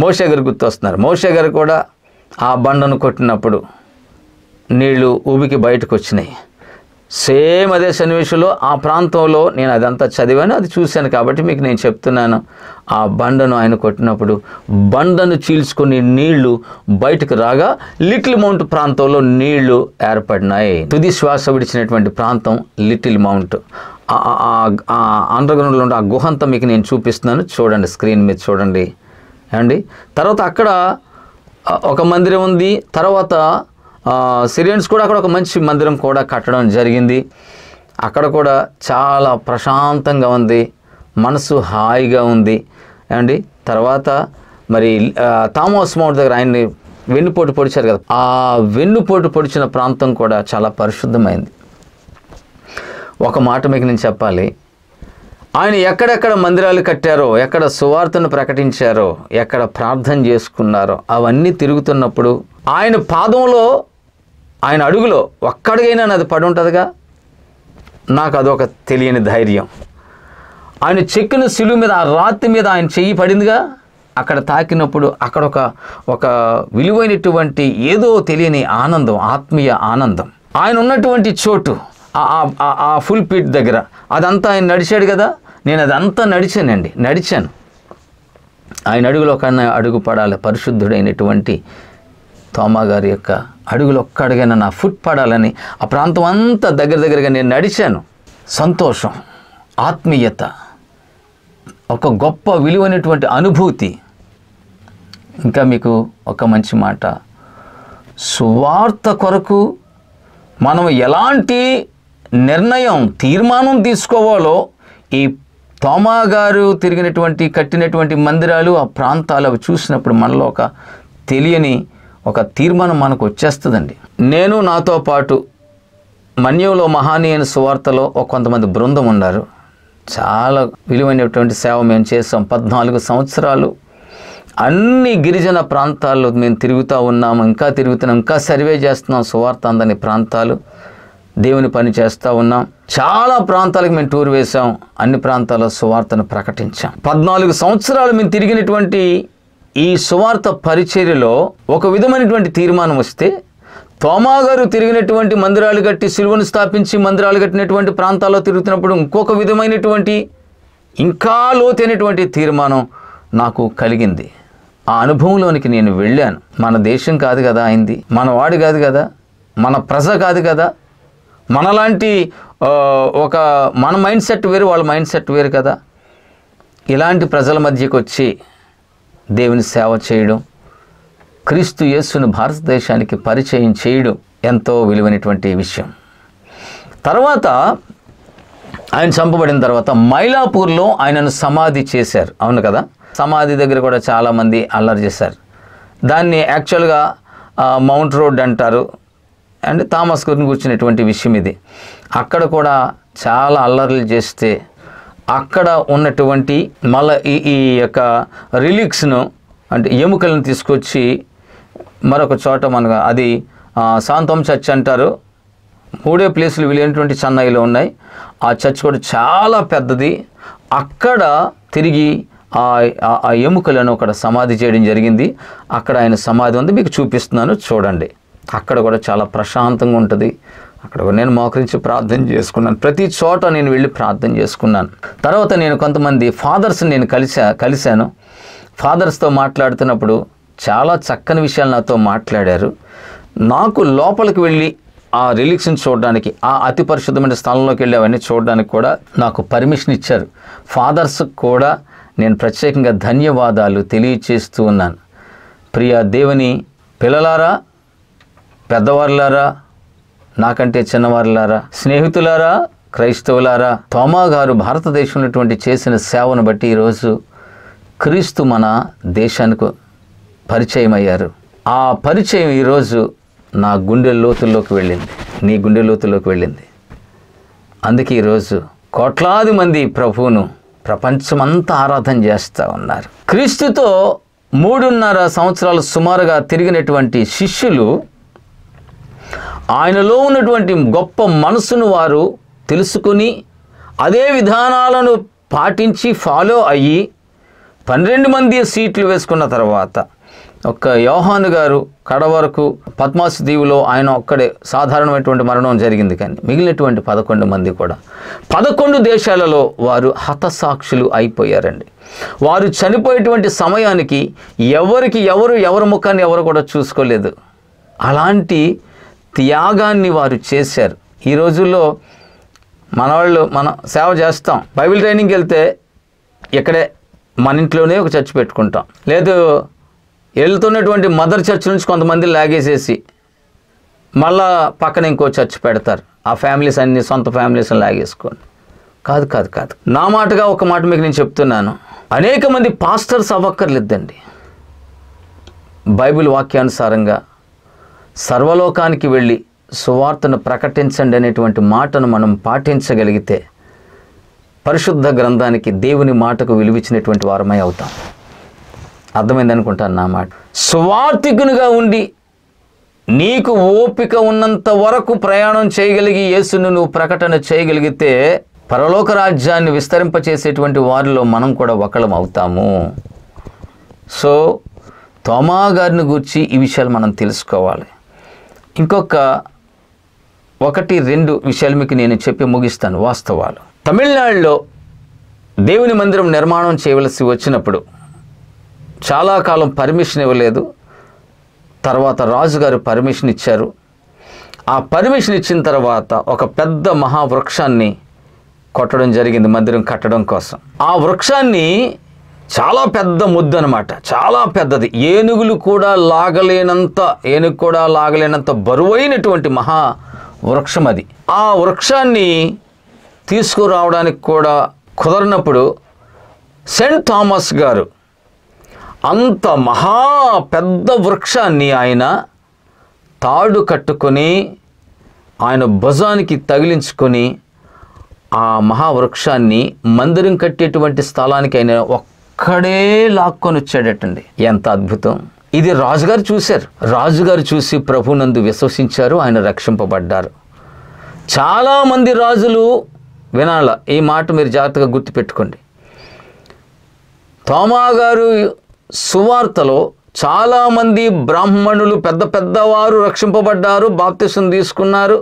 మోషే గారు గుర్తొస్తున్నారు. మోషే గారు కూడా ఆ బండను కొట్టినప్పుడు నీళ్లు ఊబికి బయటకు వచ్చినాయి. సేమ్ అదే సన్నివేశంలో ఆ ప్రాంతంలో నేను అదంతా చదివాను, అది చూశాను కాబట్టి మీకు నేను చెప్తున్నాను. ఆ బండను ఆయన కొట్టినప్పుడు బండను చీల్చుకుని నీళ్లు బయటకు రాగా లిటిల్ మౌంట్ ప్రాంతంలో నీళ్లు ఏర్పడినాయి. తుది శ్వాస విడిచినటువంటి ప్రాంతం లిటిల్ మౌంట్. అండర్ గ్రౌండ్లో ఉండే ఆ గుహంతా మీకు నేను చూపిస్తున్నాను, చూడండి, స్క్రీన్ మీద చూడండి అండి. తర్వాత అక్కడ ఒక మందిరం ఉంది. తర్వాత సిరియన్స్ కూడా అక్కడ ఒక మంచి మందిరం కూడా కట్టడం జరిగింది. అక్కడ కూడా చాలా ప్రశాంతంగా ఉంది, మనసు హాయిగా ఉంది అండి. తర్వాత మరి థామస్ మౌంట్ దగ్గర ఆయన్ని వెన్నుపోటు పొడిచారు కదా, ఆ వెన్నుపోటు పొడిచిన ప్రాంతం కూడా చాలా పరిశుద్ధమైంది. ఒక మాట మీకు నేను చెప్పాలి, ఆయన ఎక్కడెక్కడ మందిరాలు కట్టారో, ఎక్కడ సువార్తను ప్రకటించారో, ఎక్కడ ప్రార్థన చేసుకున్నారో అవన్నీ తిరుగుతున్నప్పుడు ఆయన పాదంలో, ఆయన అడుగులో ఒక్కడికైనా అది పడి ఉంటుందిగా. నాకు అదొక తెలియని ధైర్యం. ఆయన చెక్కిన శిలువ మీద, ఆ రాతి మీద ఆయన చెయ్యి పడిందిగా, అక్కడ తాకినప్పుడు అక్కడ ఒక విలువైనటువంటి ఏదో తెలియని ఆనందం, ఆత్మీయ ఆనందం. ఆయన ఉన్నటువంటి చోటు ఆ ఫుల్ పిట్ దగ్గర అదంతా ఆయన నడిచాడు కదా, నేను అదంతా నడిచాను. ఆయన అడుగులో కన్నా అడుగు పడాలి, పరిశుద్ధుడైనటువంటి తోమా గారి యొక్క అడుగులు ఒక్కడిగైనా నా ఫుట్ పడాలని ఆ ప్రాంతం అంతా దగ్గరగా నేను నడిచాను. సంతోషం, ఆత్మీయత, ఒక గొప్ప విలువైనటువంటి అనుభూతి. ఇంకా మీకు ఒక మంచి మాట, సువార్త కొరకు మనం ఎలాంటి తీర్మానం తీసుకోవాలో ఈ తోమా గారు కట్టినటువంటి మందిరాలు, ఆ ప్రాంతాలు అవి చూసినప్పుడు మనలో ఒక తెలియని ఒక తీర్మానం మనకు వచ్చేస్తుందండి. నేను నాతో పాటు మన్యంలో మహానీయుని సువార్తలో కొంతమంది బృందం ఉన్నారు. చాలా విలువైనటువంటి సేవ మేము చేసాం. 14 సంవత్సరాలు అన్ని గిరిజన ప్రాంతాల్లో మేము తిరుగుతూ ఉన్నాము, ఇంకా తిరుగుతున్నాం, ఇంకా సర్వే చేస్తున్నాం. సువార్త అందని ప్రాంతాలు, దేవుని పని చేస్తూ ఉన్నాం. చాలా ప్రాంతాలకు మేము టూర్ వేసాం, అన్ని ప్రాంతాల్లో సువార్తను ప్రకటించాం. 14 సంవత్సరాలు మేము తిరిగినటువంటి ఈ సువార్త పరిచర్యలో ఒక విధమైనటువంటి తీర్మానం వస్తే, తోమా గారు తిరిగినటువంటి మందిరాలు కట్టి సిలువను స్థాపించి మందిరాలు కట్టినటువంటి ప్రాంతాల్లో తిరుగుతున్నప్పుడు ఇంకొక విధమైనటువంటి ఇంకా లోతైనటువంటి తీర్మానం నాకు కలిగింది. ఆ అనుభవంలోనికి నేను వెళ్ళాను. మన దేశం కాదు కదా అయింది, మన వాడు కాదు కదా, మన ప్రజ కాదు కదా, మనలాంటి మన మైండ్ సెట్ వేరు, వాళ్ళ మైండ్ సెట్ వేరు కదా. ఇలాంటి ప్రజల మధ్యకు వచ్చి దేవుని సేవ చేయడం, క్రీస్తు యేసును భారతదేశానికి పరిచయం చేయడం ఎంతో విలువైనటువంటి విషయం. తర్వాత ఆయన చంపబడిన తర్వాత మైలాపూర్లో ఆయనను సమాధి చేశారు. అవును కదా, సమాధి దగ్గర కూడా చాలామంది అల్లరి చేశారు. దాన్ని యాక్చువల్గా మౌంట్ రోడ్ అంటారు. అండ్ థామస్ గురించి కూర్చున్నటువంటి విషయం ఇది. అక్కడ కూడా చాలా అల్లర్లు చేస్తే అక్కడ ఉన్నటువంటి మళ్ళీ ఈ యొక్క రిలిక్స్ను, అంటే ఎముకలను తీసుకొచ్చి మరొక చోట మనకు అది శాంతం చర్చ్ అంటారు. 3 ప్లేసులు విలువైనటువంటి చెన్నైలో ఉన్నాయి. ఆ చర్చ్ కూడా చాలా పెద్దది. అక్కడ తిరిగి ఆ ఎముకలను అక్కడ సమాధి చేయడం జరిగింది. అక్కడ ఆయన సమాధి ఉంది, మీకు చూపిస్తున్నాను చూడండి. అక్కడ కూడా చాలా ప్రశాంతంగా ఉంటుంది. అక్కడ నేను మోకరించి ప్రార్థన చేసుకున్నాను. ప్రతి చోట నేను వెళ్ళి ప్రార్థన చేసుకున్నాను. తర్వాత నేను కొంతమంది ఫాదర్స్ని నేను కలిశాను. ఫాదర్స్తో మాట్లాడుతున్నప్పుడు చాలా చక్కని విషయాలు నాతో మాట్లాడారు. నాకు లోపలికి వెళ్ళి ఆ రిలీక్స్ని చూడడానికి, ఆ అతి పరిశుద్ధమైన స్థలంలోకి వెళ్ళి అవన్నీ చూడడానికి కూడా నాకు పర్మిషన్ ఇచ్చారు. ఫాదర్స్ కూడా నేను ప్రత్యేకంగా ధన్యవాదాలు తెలియచేస్తూ ఉన్నాను. ప్రియ దేవుని పిల్లలారా, పెద్దవారులారా, నాకంటే చిన్నవారులారా, స్నేహితులారా, క్రైస్తవులారా, తోమా గారు భారతదేశంలో చేసిన సేవను బట్టి ఈరోజు క్రీస్తు మన దేశానికి పరిచయం అయ్యారు. ఆ పరిచయం ఈరోజు నా గుండె లోతుల్లోకి వెళ్ళింది, నీ గుండె లోతుల్లోకి వెళ్ళింది. అందుకే ఈరోజు కోట్లాది మంది ప్రభువును ప్రపంచమంతా ఆరాధన చేస్తూ ఉన్నారు. క్రీస్తుతో 3.5 సంవత్సరాలు సుమారుగా తిరిగినటువంటి శిష్యులు ఆయనలో ఉన్నటువంటి గొప్ప మనసును వారు తెలుసుకుని అదే విధానాలను పాటించి ఫాలో అయ్యి 12 మంది సీట్లు వేసుకున్న తర్వాత ఒక్క యోహాను గారు కడ వరకు పద్మాసు దీవులో ఆయన ఒక్కడే సాధారణమైనటువంటి మరణం జరిగింది. కానీ మిగిలినటువంటి 11 మంది కూడా 11 దేశాలలో వారు హతసాక్షులు అయిపోయారండి. వారు చనిపోయేటువంటి సమయానికి ఎవరి ముఖాన్ని ఎవరు కూడా చూసుకోలేదు. అలాంటి త్యాగాన్ని వారు చేశారు. ఈ రోజుల్లో మనం సేవ చేస్తాం. బైబిల్ ట్రైనింగ్కి వెళ్తే ఇక్కడే మన ఇంట్లోనే ఒక చర్చ్ పెట్టుకుంటాం. లేదు వెళ్తున్నటువంటి మదర్ చర్చ్ నుంచి కొంతమంది లాగేసేసి మళ్ళా పక్కన ఇంకో చర్చ్ పెడతారు. ఆ ఫ్యామిలీస్ అన్ని సొంత ఫ్యామిలీస్ని లాగేసుకొని. కాదు. నా మాటగా ఒక మాట మీకు నేను చెప్తున్నాను. అనేక మంది పాస్టర్స్ అవ్వక్కర్లేదండి. బైబిల్ వాక్యానుసారంగా సర్వలోకానికి వెళ్ళి సువార్తను ప్రకటించండి అనేటువంటి మాటను మనం పాటించగలిగితే పరిశుద్ధ గ్రంథానికి, దేవుని మాటకు విలువిచ్చినటువంటి వారమై అవుతాం. అర్థమైందనుకుంటాను నా మాట. సువార్థికునిగా ఉండి నీకు ఓపిక ఉన్నంత వరకు ప్రయాణం చేయగలిగి యేసును నువ్వు ప్రకటన చేయగలిగితే పరలోక రాజ్యాన్ని విస్తరింపచేసేటువంటి వారిలో మనం కూడా ఒకళ్ళం అవుతాము. సో తోమా గారిని గురించి ఈ విషయాలు మనం తెలుసుకోవాలి. ఇంకొక 1-2 విషయాలు మీకు నేను చెప్పి ముగిస్తాను. వాస్తవాలు. తమిళనాడులో దేవుని మందిరం నిర్మాణం చేయవలసి వచ్చినప్పుడు చాలా కాలం పర్మిషన్ ఇవ్వలేదు. తర్వాత రాజుగారు పర్మిషన్ ఇచ్చారు. ఆ పర్మిషన్ ఇచ్చిన తర్వాత ఒక పెద్ద మహావృక్షాన్ని కొట్టడం జరిగింది మందిరం కట్టడం కోసం. ఆ వృక్షాన్ని చాలా పెద్ద ముద్దు అనమాట, చాలా పెద్దది, ఏనుగు కూడా లాగలేనంత బరువైనటువంటి మహా వృక్షం అది. ఆ వృక్షాన్ని తీసుకురావడానికి కూడా కుదరనప్పుడు సెయింట్ థామస్ గారు అంత మహా పెద్ద వృక్షాన్ని ఆయన తాడు కట్టుకొని ఆయన భుజానికి తగిలించుకొని ఆ మహావృక్షాన్ని మందిరం కట్టేటువంటి స్థలానికి ఆయన ఒక్కడే లాక్కొని వచ్చాడటండి. ఎంత అద్భుతం! ఇది రాజుగారు చూశారు. రాజుగారు చూసి ప్రభునందు విశ్వసించారు, ఆయన రక్షింపబడ్డారు. చాలామంది రాజులు వినాల, ఈ మాట మీరు జాగ్రత్తగా గుర్తుపెట్టుకోండి. తోమా గారు సువార్తలో చాలామంది బ్రాహ్మణులు, పెద్ద పెద్దవారు రక్షింపబడ్డారు, బాప్తిసం తీసుకున్నారు.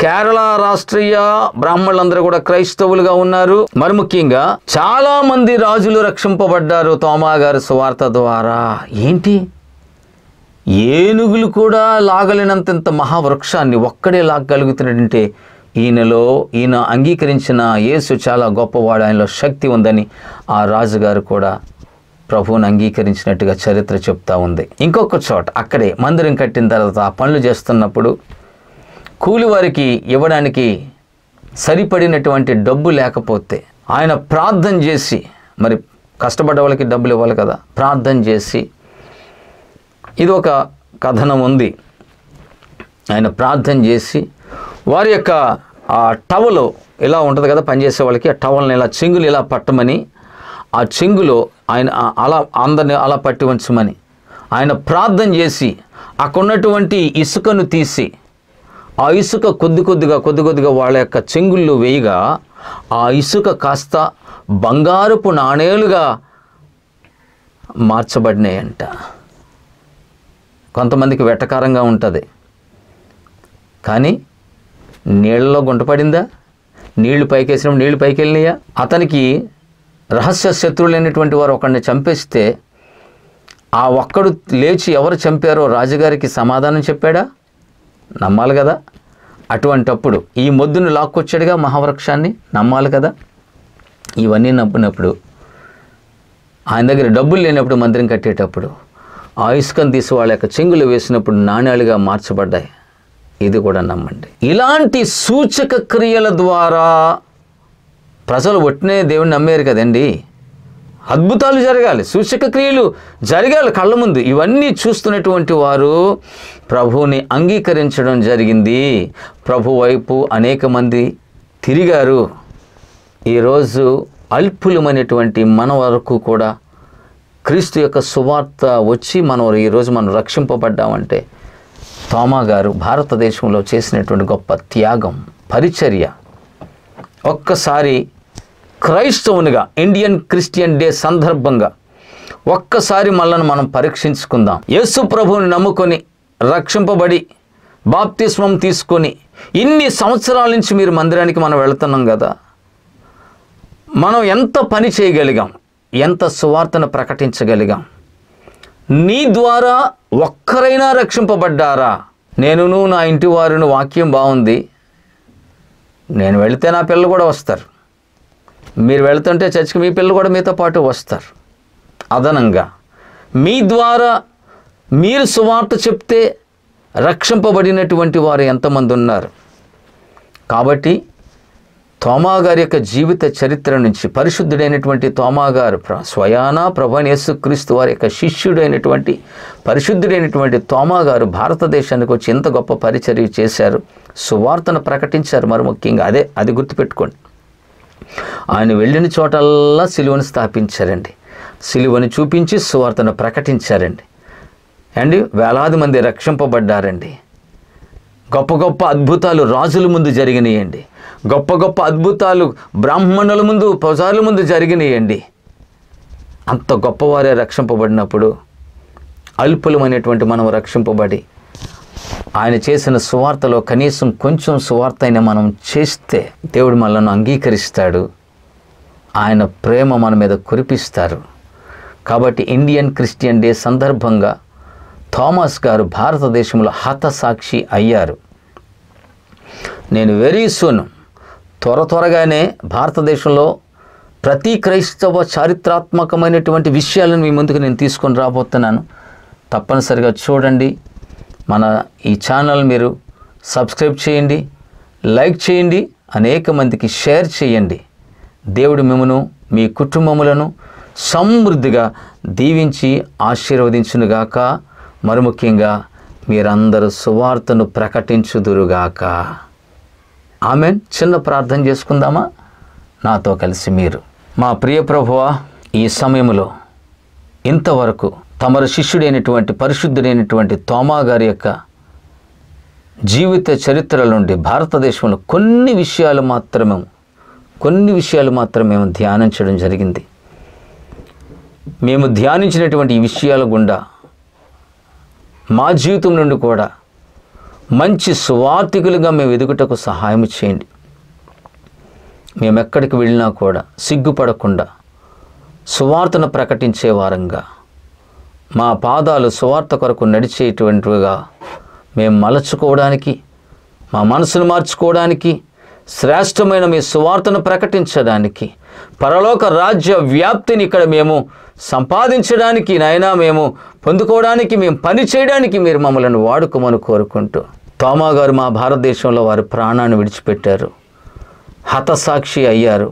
కేరళ రాష్ట్రీయ బ్రాహ్మణులందరూ కూడా క్రైస్తవులుగా ఉన్నారు. మరి ముఖ్యంగా చాలామంది రాజులు రక్షింపబడ్డారు తోమా గారి సువార్త ద్వారా. ఏంటి, ఏనుగులు కూడా లాగలేనంత మహావృక్షాన్ని ఒక్కడే లాగగలుగుతున్నాడంటే ఈయన అంగీకరించిన యేసు చాలా గొప్పవాడు, ఆయనలో శక్తి ఉందని ఆ రాజుగారు కూడా ప్రభువుని అంగీకరించినట్టుగా చరిత్ర చెప్తా ఉంది. ఇంకొక చోట అక్కడే మందిరం కట్టిన తర్వాత ఆ పనులు చేస్తున్నప్పుడు కూలి వారికి ఇవ్వడానికి సరిపడినటువంటి డబ్బు లేకపోతే ఆయన ప్రార్థన చేసి, మరి కష్టపడ్డ వాళ్ళకి డబ్బులు ఇవ్వాలి కదా, ప్రార్థన చేసి, ఇది ఒక కథనం ఉంది. ఆయన ప్రార్థన చేసి వారి యొక్క ఆ టవలు ఇలా ఉంటుంది కదా పనిచేసే వాళ్ళకి, ఆ టవల్ని ఇలా చెంగులు ఇలా పట్టమని, ఆ చెంగులో ఆయన అందరిని అలా పట్టి ఉంచమని ఆయన ప్రార్థన చేసి అక్కడ ఉన్నటువంటి ఇసుకను తీసి ఆ ఇసుక కొద్ది కొద్దిగా వాళ్ళ యొక్క చెంగుళ్ళు వేయగా ఆ ఇసుక కాస్త బంగారపు నాణేలుగా మార్చబడినాయంట. కొంతమందికి వెటకారంగా ఉంటుంది, కానీ నీళ్ళలో గుంట పడిందా, నీళ్లు పైకేసినప్పుడు నీళ్లు పైకి వెళ్ళినాయా? అతనికి రహస్య శత్రువులైనటువంటి వారు ఒకడిని చంపేస్తే ఆ ఒక్కడు లేచి ఎవరు చంపారో రాజుగారికి సమాధానం చెప్పాడా? నమ్మాలి కదా. అటువంటప్పుడు ఈ మొద్దును లాక్కొచ్చాడుగా మహావృక్షాన్ని, నమ్మాలి కదా. ఇవన్నీ నమ్మినప్పుడు ఆయన దగ్గర డబ్బులు లేనప్పుడు మందిరం కట్టేటప్పుడు ఆ ఇసుకను తీసి వాళ్ళ యొక్క చెంగులు వేసినప్పుడు నాణ్యాలుగా మార్చబడ్డాయి. ఇది కూడా నమ్మండి. ఇలాంటి సూచక క్రియల ద్వారా ప్రజలు ఒట్టినే దేవుని నమ్మారు కదండి. అద్భుతాలు జరగాలి, సూచక క్రియలు జరగాలి కళ్ళ ముందు. ఇవన్నీ చూస్తున్నటువంటి వారు ప్రభువుని అంగీకరించడం జరిగింది. ప్రభు వైపు అనేక మంది తిరిగారు. ఈరోజు అల్పులమైనటువంటి మన వరకు కూడా క్రీస్తు యొక్క సువార్త వచ్చి ఈరోజు మనం రక్షింపబడ్డామంటే తోమా గారు భారతదేశంలో చేసినటువంటి గొప్ప త్యాగం, పరిచర్య. ఒక్కసారి క్రైస్తవునిగా ఇండియన్ క్రిస్టియన్ డే సందర్భంగా ఒక్కసారి మనం పరీక్షించుకుందాం. యేసు ప్రభువుని నమ్ముకొని రక్షింపబడి బాప్తిస్మం తీసుకొని ఇన్ని సంవత్సరాల నుంచి మీరు మందిరానికి మనం వెళుతున్నాం కదా, మనం ఎంత పని చేయగలిగాం, ఎంత సువార్తను ప్రకటించగలిగాం? నీ ద్వారా ఒక్కరైనా రక్షింపబడ్డారా? నేనును నా ఇంటి వారిని, వాక్యం బాగుంది, నేను వెళితే నా పిల్లలు కూడా వస్తారు, మీరు వెళుతుంటే చర్చికి మీ పిల్లలు కూడా మీతో పాటు వస్తారు. అదనంగా మీ ద్వారా మీరు సువార్త చెప్తే రక్షింపబడినటువంటి వారు ఎంతమంది ఉన్నారు? కాబట్టి తోమా గారి యొక్క జీవిత చరిత్ర నుంచి పరిశుద్ధుడైనటువంటి తోమా గారు స్వయానా ప్రభువైన యేసుక్రీస్తు వారి యొక్క శిష్యుడైనటువంటి పరిశుద్ధుడైనటువంటి తోమా గారు భారతదేశానికి వచ్చి ఎంత గొప్ప పరిచర్య చేశారు, సువార్తను ప్రకటించారు. మరి ముఖ్యంగా అది గుర్తుపెట్టుకోండి. ఆయన వెళ్ళిన చోటల్లా సిలువను స్థాపించారండి. సిలువను చూపించి సువార్తను ప్రకటించారండి. అండి వేలాది మంది రక్షింపబడ్డారండి. గొప్ప గొప్ప అద్భుతాలు రాజుల ముందు జరిగినాయండి. గొప్ప గొప్ప అద్భుతాలు బ్రాహ్మణుల ముందు, ప్రజల ముందు జరిగినాయండి. అంత గొప్పవారే రక్షింపబడినప్పుడు అల్పులమైనటువంటి మనం రక్షింపబడి ఆయన చేసిన సువార్తలో కనీసం కొంచెం సువార్త అయినా మనం చేస్తే దేవుడు మనల్ని అంగీకరిస్తాడు. ఆయన ప్రేమ మన మీద కురిపిస్తారు. కాబట్టి ఇండియన్ క్రిస్టియన్ డే సందర్భంగా థామస్ గారు భారతదేశంలో హతసాక్షి అయ్యారు. నేను వెరీ సూన్ త్వరగానే భారతదేశంలో ప్రతి క్రైస్తవ చారిత్రాత్మకమైనటువంటి విషయాలను మీ ముందుకు నేను తీసుకొని రాబోతున్నాను. తప్పనిసరిగా చూడండి. మన ఈ ఛానల్ మీరు సబ్స్క్రైబ్ చేయండి, లైక్ చేయండి, అనేక మందికి షేర్ చేయండి. దేవుడు మిమ్మను, మీ కుటుంబములను సమృద్ధిగా దీవించి ఆశీర్వదించునుగాక. మరి ముఖ్యంగా మీరందరూ సువార్తను ప్రకటించుదురుగాక. ఆమెన్. చిన్న ప్రార్థన చేసుకుందామా? నాతో కలిసి మీరు. మా ప్రియ ప్రభువా, ఈ సమయంలో ఇంతవరకు తమరు శిష్యుడైనటువంటి పరిశుద్ధుడైనటువంటి తోమా గారి యొక్క జీవిత చరిత్రల నుండి భారతదేశంలో కొన్ని విషయాలు మాత్రమే మేము ధ్యానించడం జరిగింది. మేము ధ్యానించినటువంటి ఈ విషయాల గుండా మా జీవితం నుండి కూడా మంచి సువార్తికులుగా మేము ఎదుగుటకు సహాయం చేయండి. మేము ఎక్కడికి వెళ్ళినా కూడా సిగ్గుపడకుండా సువార్తను ప్రకటించే వారంగా, మా పాదాలు సువార్త కొరకు నడిచేటువంటివిగా మేము మలచుకోవడానికి, మా మనసును మార్చుకోవడానికి, శ్రేష్టమైన మీ సువార్తను ప్రకటించడానికి, పరలోక రాజ్య వ్యాప్తిని ఇక్కడ మేము సంపాదించడానికి, నాయనా మేము పొందుకోవడానికి, మేము పని చేయడానికి మీరు మమ్మల్ని వాడుకోమని కోరుకుంటూ, తోమా గారు మా భారతదేశంలో వారి ప్రాణాన్ని విడిచిపెట్టారు, హతసాక్షి అయ్యారు.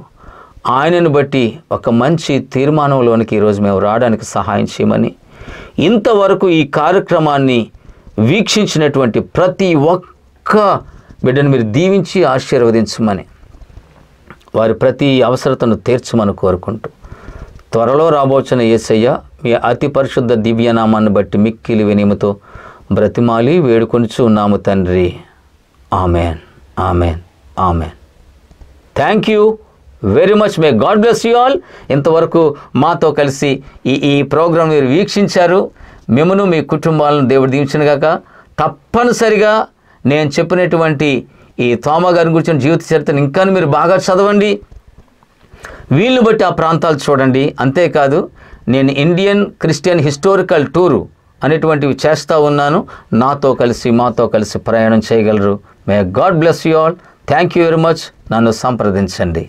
ఆయనను బట్టి ఒక మంచి తీర్మానంలోనికి ఈరోజు మేము రావడానికి సహాయం చేయమని, ఇంతవరకు ఈ కార్యక్రమాన్ని వీక్షించినటువంటి ప్రతి ఒక్క బిడ్డను మీరు దీవించి ఆశీర్వదించమని, వారి ప్రతి అవసరతను తీర్చమని కోరుకుంటూ, త్వరలో రాబోచిన యేసయ్య మీ అతి పరిశుద్ధ దివ్యనామాన్ని బట్టి మిక్కిలి వినయముతో బ్రతిమాలి వేడుకొనుచు ఉన్నాము తండ్రి. Amen, amen, amen. Thank you very much. May God bless you all. ఇంతవరకు మాతో కలిసి ఈ ప్రోగ్రాం మీరు వీక్షించారు. మిమ్మను మీ కుటుంబాలను దేవుడు దీవించునుగాక. తప్పనిసరిగా నేను చెప్పినటువంటి ఈ తోమా గారి గురించిన జీవిత చరిత్రను ఇంకా మీరు బాగా చదవండి. వీళ్ళని బట్టి ఆ ప్రాంతాలు చూడండి. అంతేకాదు, నేను ఇండియన్ క్రిస్టియన్ హిస్టారికల్ టూరు అనేటువంటివి చేస్తూ ఉన్నాను. మాతో కలిసి ప్రయాణం చేయగలరు. May God bless you all. Thank you very much. నన్ను సంప్రదించండి.